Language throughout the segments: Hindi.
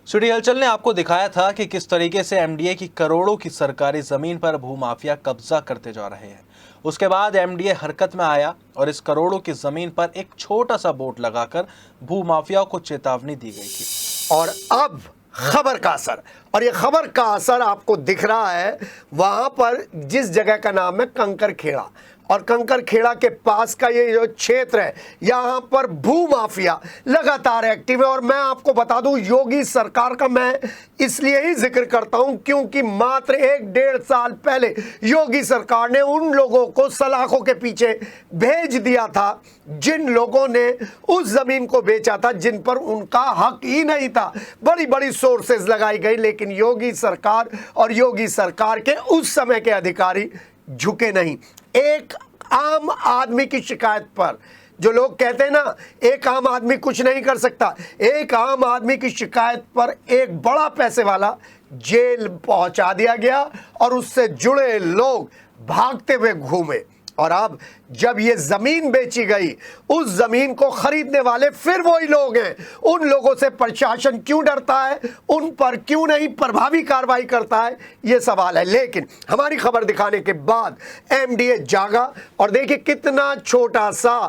सिटी हलचल ने आपको दिखाया था कि किस तरीके से एमडीए की करोड़ों की सरकारी जमीन पर भूमाफिया कब्जा करते जा रहे हैं। उसके बाद एमडीए हरकत में आया और इस करोड़ों की जमीन पर एक छोटा सा बोर्ड लगाकर भूमाफियाओं को चेतावनी दी गई थी। और अब खबर का असर, और ये खबर का असर आपको दिख रहा है वहां पर जिस जगह का नाम है कंकर खेड़ा, और कंकर खेड़ा के पास का ये जो क्षेत्र है यहाँ पर भूमाफिया लगातार एक्टिव है। और मैं आपको बता दूं, योगी सरकार का मैं इसलिए ही जिक्र करता हूं क्योंकि मात्र 1-1.5 साल पहले योगी सरकार ने उन लोगों को सलाखों के पीछे भेज दिया था जिन लोगों ने उस जमीन को बेचा था, जिन पर उनका हक ही नहीं था। बड़ी बड़ी सोर्सेज लगाई गई, लेकिन योगी सरकार और योगी सरकार के उस समय के अधिकारी झुके नहीं। एक आम आदमी की शिकायत पर, जो लोग कहते हैं ना एक आम आदमी कुछ नहीं कर सकता, एक आम आदमी की शिकायत पर एक बड़ा पैसे वाला जेल पहुंचा दिया गया और उससे जुड़े लोग भागते हुए घूमे। और अब जब ये जमीन बेची गई, उस जमीन को खरीदने वाले फिर वही लोग हैं। उन लोगों से प्रशासन क्यों डरता है, उन पर क्यों नहीं प्रभावी कार्रवाई करता है, ये सवाल है। लेकिन हमारी खबर दिखाने के बाद एमडीए जागा और देखिए कितना छोटा सा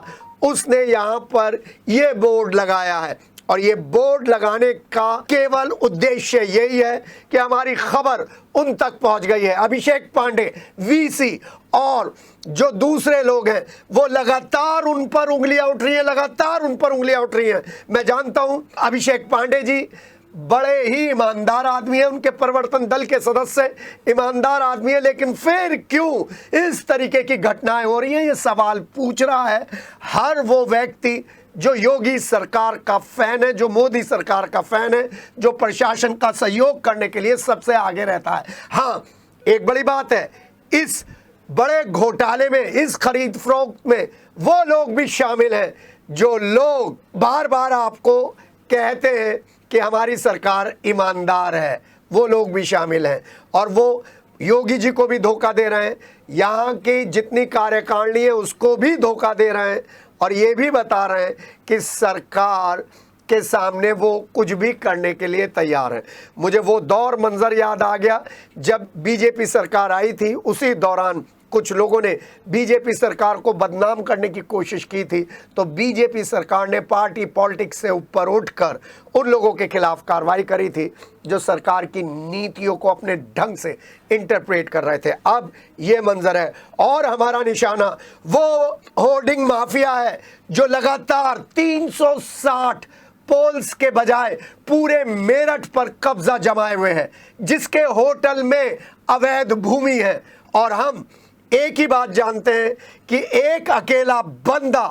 उसने यहां पर ये बोर्ड लगाया है। और ये बोर्ड लगाने का केवल उद्देश्य यही है कि हमारी खबर उन तक पहुंच गई है। अभिषेक पांडे, वीसी और जो दूसरे लोग हैं वो लगातार उन पर उंगलियां उठ रही हैं, लगातार उन पर उंगलियां उठ रही हैं। मैं जानता हूं अभिषेक पांडे जी बड़े ही ईमानदार आदमी है, उनके प्रवर्तन दल के सदस्य ईमानदार आदमी है, लेकिन फिर क्यों इस तरीके की घटनाएं हो रही हैं, ये सवाल पूछ रहा है हर वो व्यक्ति जो योगी सरकार का फैन है, जो मोदी सरकार का फैन है, जो प्रशासन का सहयोग करने के लिए सबसे आगे रहता है। हाँ, एक बड़ी बात है, इस बड़े घोटाले में, इस खरीद फरोख्त में वो लोग भी शामिल हैं जो लोग बार बार आपको कहते हैं कि हमारी सरकार ईमानदार है, वो लोग भी शामिल हैं और वो योगी जी को भी धोखा दे रहे हैं, यहाँ की जितनी कार्यकारिणी है उसको भी धोखा दे रहे हैं और ये भी बता रहे हैं कि सरकार के सामने वो कुछ भी करने के लिए तैयार है। मुझे वो दौर मंजर याद आ गया जब बीजेपी सरकार आई थी, उसी दौरान कुछ लोगों ने बीजेपी सरकार को बदनाम करने की कोशिश की थी, तो बीजेपी सरकार ने पार्टी पॉलिटिक्स से ऊपर उठकर उन लोगों के खिलाफ कार्रवाई करी थी जो सरकार की नीतियों को अपने ढंग से इंटरप्रेट कर रहे थे। अब ये मंजर है और हमारा निशाना वो होर्डिंग माफिया है जो लगातार 360 पोल्स के बजाय पूरे मेरठ पर कब्जा जमाए हुए हैं, जिसके होटल में अवैध भूमि है। और हम एक ही बात जानते हैं कि एक अकेला बंदा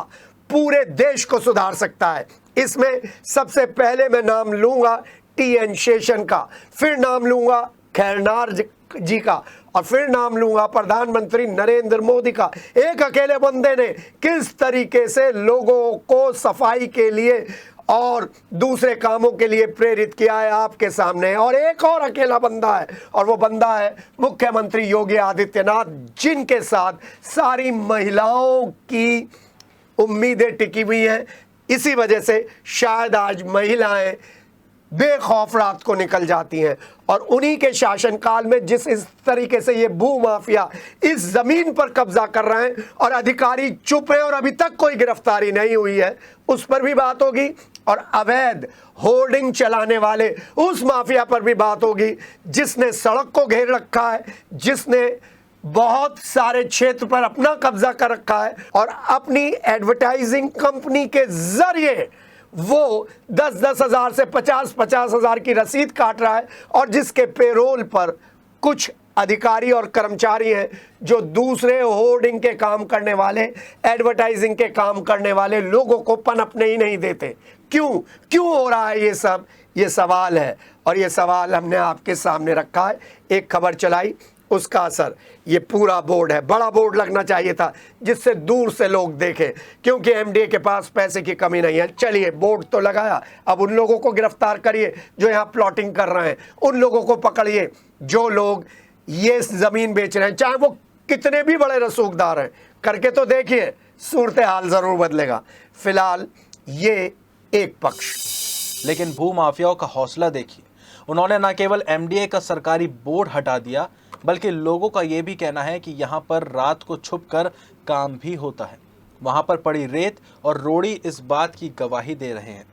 पूरे देश को सुधार सकता है। इसमें सबसे पहले मैं नाम लूंगा टीएन शेषन का, फिर नाम लूंगा खैरनार जी का और फिर नाम लूंगा प्रधानमंत्री नरेंद्र मोदी का। एक अकेले बंदे ने किस तरीके से लोगों को सफाई के लिए और दूसरे कामों के लिए प्रेरित किया है आपके सामने। और एक और अकेला बंदा है और वो बंदा है मुख्यमंत्री योगी आदित्यनाथ, जिनके साथ सारी महिलाओं की उम्मीदें टिकी हुई हैं। इसी वजह से शायद आज महिलाएं बेखौफ रात को निकल जाती हैं और उन्हीं के शासनकाल में जिस इस तरीके से ये भूमाफिया इस जमीन पर कब्जा कर रहे हैं और अधिकारी चुप हैं और अभी तक कोई गिरफ्तारी नहीं हुई है, उस पर भी बात होगी। और अवैध होर्डिंग चलाने वाले उस माफिया पर भी बात होगी जिसने सड़क को घेर रखा है, जिसने बहुत सारे क्षेत्र पर अपना कब्जा कर रखा है और अपनी एडवर्टाइजिंग कंपनी के जरिए वो 10-10 हज़ार से 50-50 हज़ार की रसीद काट रहा है और जिसके पेरोल पर कुछ अधिकारी और कर्मचारी हैं जो दूसरे होर्डिंग के काम करने वाले, एडवर्टाइजिंग के काम करने वाले लोगों को पनपने ही नहीं देते। क्यों हो रहा है ये सब? ये सवाल है और ये सवाल हमने आपके सामने रखा है। एक खबर चलाई, उसका असर, ये पूरा बोर्ड है। बड़ा बोर्ड लगना चाहिए था जिससे दूर से लोग देखें, क्योंकि एमडीए के पास पैसे की कमी नहीं है। चलिए बोर्ड तो लगाया, अब उन लोगों को गिरफ्तार करिए जो यहाँ प्लॉटिंग कर रहे हैं, उन लोगों को पकड़िए जो लोग ये जमीन बेच रहे हैं, चाहे वो कितने भी बड़े रसूखदार हैं। करके तो देखिए, सूरत हाल जरूर बदलेगा। फिलहाल ये एक पक्ष। लेकिन भूमाफियाओं का हौसला देखिए, उन्होंने न केवल एमडीए का सरकारी बोर्ड हटा दिया, बल्कि लोगों का ये भी कहना है कि यहाँ पर रात को छुपकर काम भी होता है। वहाँ पर पड़ी रेत और रोड़ी इस बात की गवाही दे रहे हैं।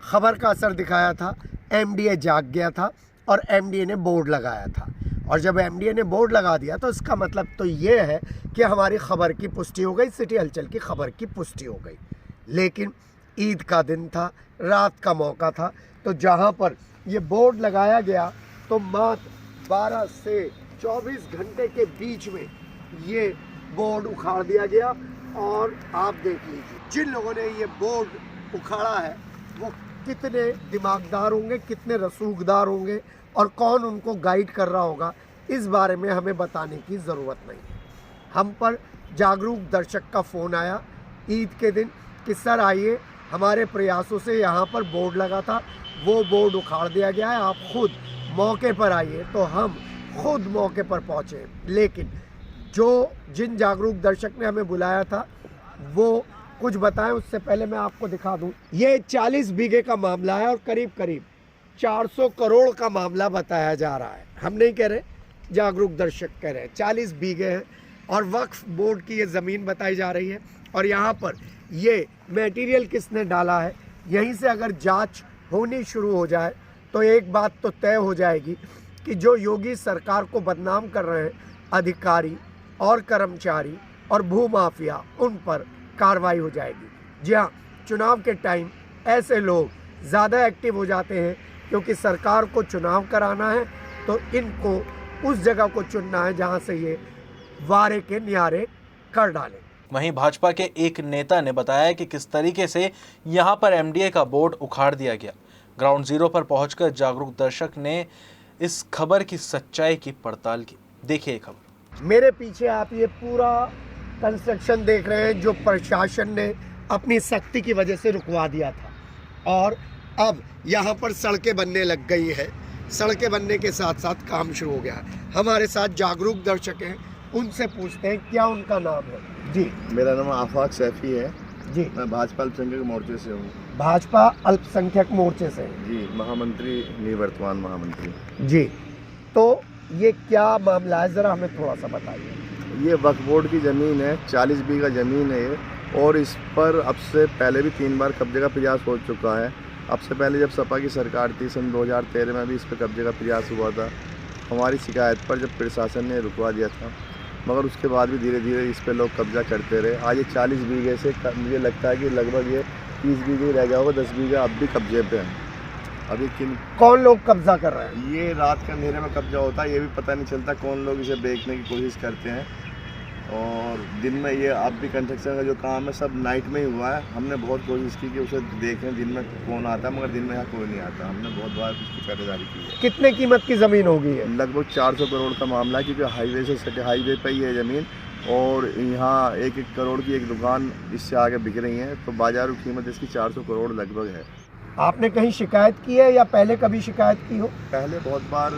खबर का असर दिखाया था। एमडीए जाग गया था और एमडीए ने बोर्ड लगाया था, और जब एमडीए ने बोर्ड लगा दिया तो इसका मतलब तो ये है कि हमारी खबर की पुष्टि हो गई, सिटी हलचल की खबर की पुष्टि हो गई। लेकिन ईद का दिन था, रात का मौका था, तो जहाँ पर ये बोर्ड लगाया गया तो मात्र 12 से 24 घंटे के बीच में ये बोर्ड उखाड़ दिया गया। और आप देख लीजिए, जिन लोगों ने ये बोर्ड उखाड़ा है वो कितने दिमागदार होंगे, कितने रसूखदार होंगे, और कौन उनको गाइड कर रहा होगा, इस बारे में हमें बताने की ज़रूरत नहीं है। हम पर जागरूक दर्शक का फ़ोन आया ईद के दिन कि सर आइए, हमारे प्रयासों से यहाँ पर बोर्ड लगा था, वो बोर्ड उखाड़ दिया गया है, आप खुद मौके पर आइए। तो हम खुद मौके पर पहुँचे, लेकिन जिन जागरूक दर्शक ने हमें बुलाया था वो कुछ बताएं उससे पहले मैं आपको दिखा दूं। ये 40 बीघे का मामला है और करीब 400 करोड़ का मामला बताया जा रहा है। हम नहीं कह रहे, जागरूक दर्शक कह रहे हैं। 40 बीघे हैं और वक्फ बोर्ड की ये ज़मीन बताई जा रही है, और यहाँ पर ये मटेरियल किसने डाला है, यहीं से अगर जांच होनी शुरू हो जाए तो एक बात तो तय हो जाएगी कि जो योगी सरकार को बदनाम कर रहे हैं अधिकारी और कर्मचारी और भूमाफिया, उन पर कार्रवाई हो जाएगी। जी हाँ, चुनाव के टाइम ऐसे लोग ज़्यादा एक्टिव हो जाते हैं, क्योंकि सरकार को चुनाव कराना है तो इनको उस जगह को चुनना है जहाँ से ये वारे के न्यारे कर डालें। वहीं भाजपा के एक नेता ने बताया कि किस तरीके से यहाँ पर एमडीए का बोर्ड उखाड़ दिया गया। ग्राउंड जीरो पर पहुंचकर जागरूक दर्शक ने इस खबर की सच्चाई की पड़ताल की। देखिए ये खबर। मेरे पीछे आप ये पूरा कंस्ट्रक्शन देख रहे हैं जो प्रशासन ने अपनी सख्ती की वजह से रुकवा दिया था, और अब यहाँ पर सड़कें बनने लग गई है। सड़कें बनने के साथ साथ काम शुरू हो गया है। हमारे साथ जागरूक दर्शक हैं, उनसे पूछते हैं क्या उनका नाम है। जी, मेरा नाम आफाक सैफी है जी। मैं भाजपा अल्पसंख्यक मोर्चे से हूँ। भाजपा अल्पसंख्यक मोर्चे से जी, महामंत्री, निवर्तमान महामंत्री। जी। तो ये क्या मामला है, ज़रा हमें थोड़ा सा बताइए। ये वक्फ बोर्ड की ज़मीन है, 40 बीघा ज़मीन है ये, और इस पर अब से पहले भी 3 बार कब्जे का प्रयास हो चुका है। अब से पहले जब सपा की सरकार थी सन 2013 में भी इस पर कब्जे का प्रयास हुआ था। हमारी शिकायत पर जब प्रशासन ने रुकवा दिया था, मगर उसके बाद भी धीरे धीरे इस पर लोग कब्जा करते रहे। आज ये 40 बीघे से मुझे लगता है कि लगभग ये 30 बीघे रह गया होगा, 10 बीघा अब भी कब्जे पे हैं। अभी कौन लोग कब्जा कर रहे हैं? ये रात के अंधेरे में कब्जा होता है, ये भी पता नहीं चलता कौन लोग इसे बेचने की कोशिश करते हैं। और दिन में ये अब भी कंस्ट्रक्शन का जो काम है सब नाइट में ही हुआ है। हमने बहुत कोशिश की कि उसे देखें दिन में कौन आता है, मगर दिन में यहाँ कोई नहीं आता। हमने बहुत बार उसकी पहरेदारी की है। कितने कीमत की ज़मीन होगी है? लगभग 400 करोड़ का मामला है, क्योंकि हाईवे से सटे हाईवे पर ही है ज़मीन, और यहाँ 1-1 करोड़ की एक दुकान इससे आगे बिक रही है, तो बाजारू कीमत इसकी 400 करोड़ लगभग है। आपने कहीं शिकायत की है या पहले कभी शिकायत की हो? पहले बहुत बार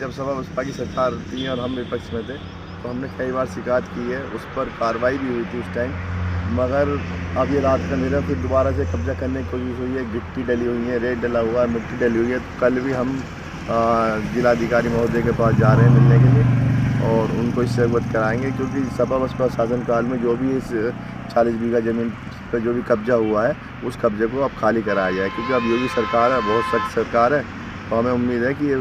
जब सपा बसपा की सरकार थी और हम विपक्ष में थे, तो हमने कई बार शिकायत की है। उस पर कार्रवाई भी हुई थी उस टाइम, मगर अब ये रात का अंधेरा फिर दोबारा से कब्जा करने की कोशिश हुई है। गिट्टी डली हुई है, रेत डला हुआ है, मिट्टी डली हुई है। तो कल भी हम जिलाधिकारी महोदय के पास जा रहे हैं मिलने के लिए, और उनको इससे अवगत कराएंगे, क्योंकि सपा बसपा शासनकाल में जो भी इस 40 बीघा ज़मीन पर जो भी कब्जा हुआ है उस कब्जे को अब खाली कराया जाए, क्योंकि अब योगी सरकार है, बहुत सख्त सरकार है, तो हमें उम्मीद है कि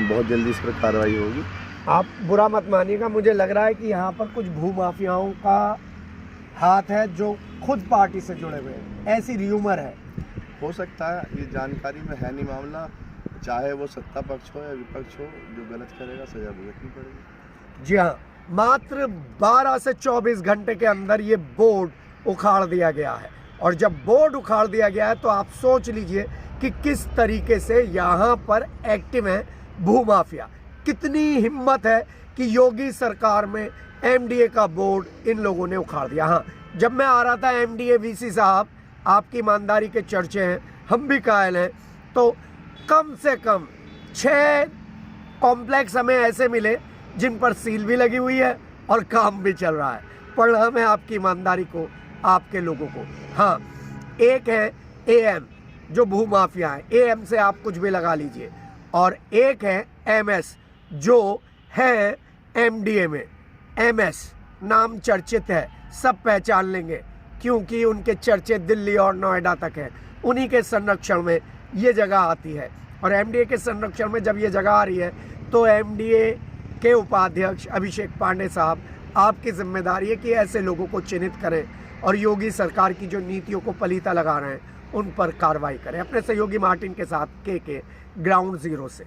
बहुत जल्दी इस पर कार्रवाई होगी। आप बुरा मत मानिएगा, मुझे लग रहा है कि यहाँ पर कुछ भूमाफियाओं का हाथ है जो खुद पार्टी से जुड़े हुए हैं, ऐसी र्यूमर है। हो सकता है, ये जानकारी में है नहीं मामला। चाहे वो सत्ता पक्ष हो या विपक्ष हो, जो गलत करेगा सजा भुगतनी पड़ेगी। जी हाँ, मात्र 12 से 24 घंटे के अंदर ये बोर्ड उखाड़ दिया गया है, और जब बोर्ड उखाड़ दिया गया है तो आप सोच लीजिए कि किस तरीके से यहाँ पर एक्टिव है भूमाफिया। कितनी हिम्मत है कि योगी सरकार में एमडीए का बोर्ड इन लोगों ने उखाड़ दिया। हाँ, जब मैं आ रहा था एमडीए वीसी साहब, आपकी ईमानदारी के चर्चे हैं, हम भी कायल हैं, तो कम से कम 6 कॉम्प्लेक्स हमें ऐसे मिले जिन पर सील भी लगी हुई है और काम भी चल रहा है। प्रणाम है आपकी ईमानदारी को, आपके लोगों को। हाँ, एक है एएम जो भूमाफिया है। AM से आप कुछ भी लगा लीजिए, और एक है MS जो है MDA में। MS नाम चर्चित है, सब पहचान लेंगे क्योंकि उनके चर्चे दिल्ली और नोएडा तक है। उन्हीं के संरक्षण में ये जगह आती है, और MDA के संरक्षण में जब ये जगह आ रही है तो MDA के उपाध्यक्ष अभिषेक पांडे साहब, आपकी जिम्मेदारी है कि ऐसे लोगों को चिन्हित करें और योगी सरकार की जो नीतियों को पलीता लगा रहे हैं उन पर कार्रवाई करें। अपने सहयोगी मार्टिन के साथ के ग्राउंड जीरो से।